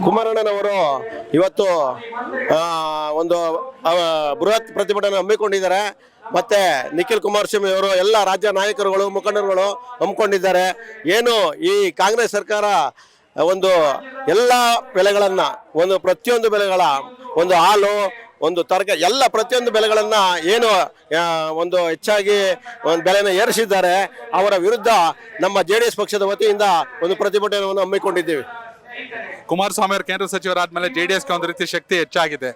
ಕುಮಾರಣ್ಣನವರು ಇವತ್ತು ಒಂದು ಬೃಹತ್ ಪ್ರತಿಭಟನೆ ಹಮ್ಮಿಕೊಂಡಿದ್ದಾರೆ. ಮತ್ತೆ ನಿಖಿಲ್ ಕುಮಾರಸ್ವಾಮಿ ಅವರು ಎಲ್ಲ ರಾಜ್ಯ ನಾಯಕರುಗಳು ಮುಖಂಡರುಗಳು ಹಮ್ಮಿಕೊಂಡಿದ್ದಾರೆ. ಏನು ಈ ಕಾಂಗ್ರೆಸ್ ಸರ್ಕಾರ ಒಂದು ಎಲ್ಲ ಬೆಲೆಗಳನ್ನು ಒಂದು ಪ್ರತಿಯೊಂದು ಬೆಲೆಗಳ ಒಂದು ಹಾಲು ಒಂದು ತರಕಾರಿ ಎಲ್ಲ ಪ್ರತಿಯೊಂದು ಬೆಲೆಗಳನ್ನು ಏನು ಒಂದು ಹೆಚ್ಚಾಗಿ ಒಂದು ಬೆಲೆನ ಏರಿಸಿದ್ದಾರೆ. ಅವರ ವಿರುದ್ಧ ನಮ್ಮ JDS ಪಕ್ಷದ ವತಿಯಿಂದ ಒಂದು ಪ್ರತಿಭಟನೆಯನ್ನು ಹಮ್ಮಿಕೊಂಡಿದ್ದೀವಿ. ಕುಮಾರಸ್ವಾಮಿ ಅವರು ಕೇಂದ್ರ ಸಚಿವರಾದ್ಮೇಲೆ JDSಗೆ ಒಂದು ರೀತಿ ಶಕ್ತಿ ಹೆಚ್ಚಾಗಿದೆ.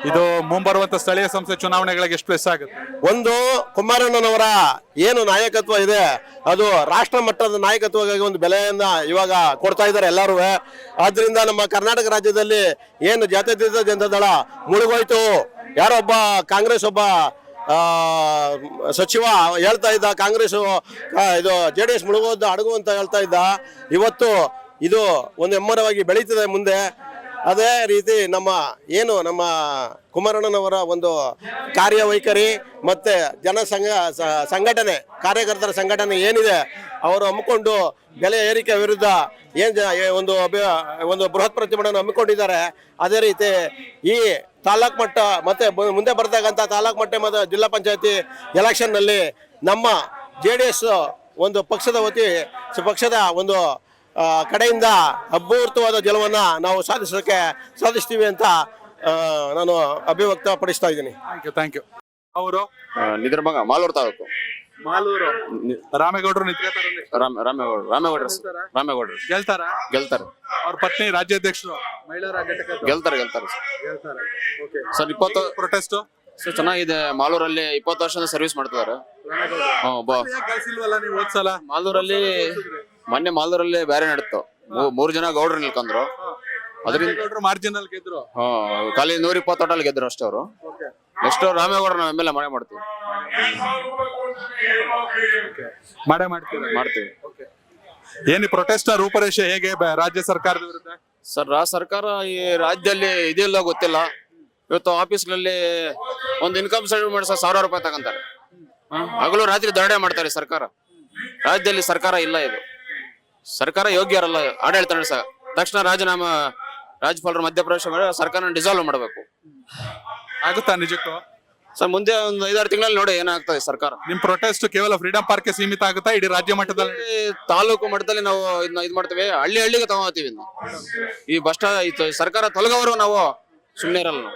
ಇದು ಮುಂಬರುವಂತ ಸ್ಥಳೀಯ ಸಂಸ್ಥೆ ಚುನಾವಣೆಗಳಿಗೆ ಎಷ್ಟು ಪ್ಲಸ್ ಆಗುತ್ತೆ? ಒಂದು ಕುಮಾರಣ್ಣನವರ ಏನು ನಾಯಕತ್ವ ಇದೆ ಅದು ರಾಷ್ಟ್ರ ಮಟ್ಟದ ನಾಯಕತ್ವವಾಗಿ ಒಂದು ಬೆಲೆಯನ್ನ ಇವಾಗ ಕೊಡ್ತಾ ಇದ್ದಾರೆ ಎಲ್ಲರೂ. ಆದ್ರಿಂದ ನಮ್ಮ ಕರ್ನಾಟಕ ರಾಜ್ಯದಲ್ಲಿ ಏನು ಜಾತ್ಯತೀತ ಜನತಾ ದಳ ಮುಳುಗೋಯ್ತು. ಯಾರೊಬ್ಬ ಕಾಂಗ್ರೆಸ್ ಒಬ್ಬ ಸಚಿವ ಹೇಳ್ತಾ ಇದ್ದ ಕಾಂಗ್ರೆಸ್ ಇದು JDS ಮುಳುಗೋದು ಅಡಗು ಅಂತ ಹೇಳ್ತಾ ಇದ್ದ. ಇವತ್ತು ಇದು ಒಂದು ಹೆಮ್ಮರವಾಗಿ ಬೆಳೀತದೆ ಮುಂದೆ. ಅದೇ ರೀತಿ ನಮ್ಮ ಕುಮಾರಣ್ಣನವರ ಒಂದು ಕಾರ್ಯವೈಖರಿ ಮತ್ತು ಸಂಘಟನೆ ಕಾರ್ಯಕರ್ತರ ಸಂಘಟನೆ ಏನಿದೆ ಅವರು ಹಮ್ಮಿಕೊಂಡು ಬೆಲೆ ಏರಿಕೆ ವಿರುದ್ಧ ಒಂದು ಬೃಹತ್ ಪ್ರತಿಭಟನೆ ಹಮ್ಮಿಕೊಂಡಿದ್ದಾರೆ. ಅದೇ ರೀತಿ ಈ ತಾಲೂಕು ಮಟ್ಟ ಮತ್ತು ಮುಂದೆ ಬರ್ತಕ್ಕಂಥ ತಾಲೂಕು ಮಟ್ಟ ಮತ್ತು ಜಿಲ್ಲಾ ಪಂಚಾಯತಿ ಎಲೆಕ್ಷನ್ನಲ್ಲಿ ನಮ್ಮ JDS ಒಂದು ಪಕ್ಷದ ಒಂದು ಕಡೆಯಿಂದ ಅಭೂತವಾದ ಗೆಲುವನ್ನು ನಾವು ಸಾಧಿಸ್ತೀವಿ ಅಂತ ನಾನು ಅಭಿವ್ಯಕ್ತಪಡಿಸ್ತಾ ಇದ್ದೀನಿ. Thank you. ಅವರು ನಿದ್ರಭಂಗ ಮಾಲೂರು ತಾಲೂಕು ಮಾಲೂರು ರಾಮೇಗೌಡರು ರಾಮೇಗೌಡರು ಗೆಲ್ತಾರೆ. ಅವ್ರ ಪತ್ನಿ ರಾಜ್ಯಾಧ್ಯಕ್ಷರು ಮಹಿಳಾ ಘಟಕ ಗೆಲ್ತಾರೆ ಸರ್. 20 ಪ್ರೊಟೆಸ್ಟ್ ಸರ್ ಚೆನ್ನಾಗಿದೆ. ಮಾಲೂರಲ್ಲಿ 20 ವರ್ಷದ ಸರ್ವಿಸ್ ಮಾಡ್ತಿದ್ದಾರೆ. ಮಾಲೂರಲ್ಲಿ ಬೇರೆ ನಡೀತು. 3 ಜನ ಗೌಡ್ರು ನಿಲ್ಕೊಂಡ್ರು. ಅದರಿಂದ ಮಾರ್ಜಿನಲ್ ಗೆದ್ರು. ಖಾಲಿ 120 ಟೋಟಲ್ ಗೆದ್ರು ಅಷ್ಟೇ ಅವರು. ನೆಕ್ಸ್ಟ್ ರಾಮೇಗೌಡರು ನಾವು MLA ಮಾಡ್ತೀವಿ. ಏನು ಪ್ರೊಟೆಸ್ಟ್ ರೂಪರೇಷೆ ಹೇಗೆ ರಾಜ್ಯ ಸರ್ಕಾರದ ವಿರುದ್ಧ? ಸರ್ ಸರ್ಕಾರ ಈ ರಾಜ್ಯದಲ್ಲಿ ಇದೆಲ್ಲ ಗೊತ್ತಿಲ್ಲ. ಇವತ್ತು ಆಫೀಸ್ಗಳಲ್ಲಿ ಒಂದು ಇನ್ಕಮ್ ಸರ್ಟಿಫಿಕೇಟ್ ಮಾಡಿಸ 1000 ರೂಪಾಯಿ ತಗೊಂತಾರೆ. ಹಗಲು ರಾತ್ರಿ ದಂಡನೆ ಮಾಡ್ತಾರೆ ಸರ್ಕಾರ. ರಾಜ್ಯದಲ್ಲಿ ಸರ್ಕಾರ ಇಲ್ಲ. ಇದು ಸರ್ಕಾರ ಯೋಗ್ಯರಲ್ಲ. ಆಡಳಿತ ನಡೆಸ ತಕ್ಷಣ ರಾಜ್ಯಪಾಲರು ಮಧ್ಯಪ್ರವೇಶ ಮಾಡಿ ಸರ್ಕಾರ ಡಿಸಾಲ್ವ್ ಮಾಡಬೇಕು. ಆಗುತ್ತಾ ನಿಜಕ್ಕೂ? ಸರ್ ಮುಂದೆ ಒಂದು 5-6 ತಿಂಗಳಲ್ಲಿ ನೋಡಿ ಏನಾಗ್ತದೆ ಸರ್ಕಾರ. ನಿಮ್ ಪ್ರೊಟೆಸ್ಟ್ ಕೇವಲ ಫ್ರೀಡಮ್ ಪಾರ್ಕ್ ಸೀಮಿತ ಆಗುತ್ತಾ ಇಡೀ ರಾಜ್ಯ ಮಟ್ಟದಲ್ಲಿ? ತಾಲೂಕು ಮಟ್ಟದಲ್ಲಿ ನಾವು ಇದನ್ನ ಇದು ಮಾಡ್ತೇವೆ. ಹಳ್ಳಿಗೆ ತಗೋತೀವಿ. ಈ ಸರ್ಕಾರ ತೊಲಗವರು ನಾವು ಸುಮ್ಮನೆ ಇರಲ್ಲ.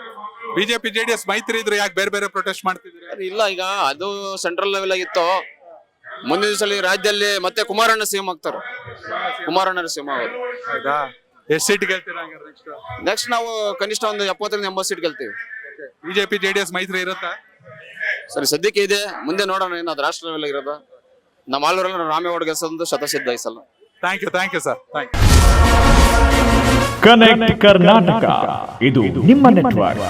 ಬಿಜೆಪಿ JDS ಮೈತ್ರಿ ಇದ್ರೆ ಯಾಕೆ ಬೇರೆ ಬೇರೆ ಪ್ರೊಟೆಸ್ಟ್ ಮಾಡ್ತಿದ್ದೀರಿ? ಇಲ್ಲ, ಈಗ ಅದು ಸೆಂಟ್ರಲ್ ಲೆವೆಲ್ ಆಗಿತ್ತು. ಮುಂದಿನ ದಿವಸ ರಾಜ್ಯದಲ್ಲಿ ಮತ್ತೆ ಕುಮಾರಣ್ಣ ಸಿಎಂ ಆಗ್ತಾರೆ. ಕುಮಾರಣ್ಣ ಸಿಎಂ ಅವರು. ಎಷ್ಟು ಸೀಟ್ ಗೆಲ್ತೀರಾ ನೆಕ್ಸ್ಟ್? ನಾವು ಕನಿಷ್ಠ ಒಂದು 70-80 ಸೀಟ್ ಗೆಲ್ತೀವಿ. ಬಿಜೆಪಿ JDS ಮೈತ್ರಿ ಇರುತ್ತಾ? ಸರಿ, ಸದ್ಯಕ್ಕೆ ಇದೆ. ಮುಂದೆ ನೋಡೋಣ. ಏನಾದ್ರು ರಾಷ್ಟ್ರ ಲೆವೆಲ್ ಇರೋದ. ನಮ್ಮ ಮಾಲೂರಲ್ಲಿ ರಾಮೇಗೌಡ ಗೆಲ್ಸೋದು ಶತಸಿದ್ಧ ಈ ಸಲ. Thank you sir. Connect Karnataka ಇದು ನಿಮ್ಮ ನೆಟ್ವರ್ಕ್.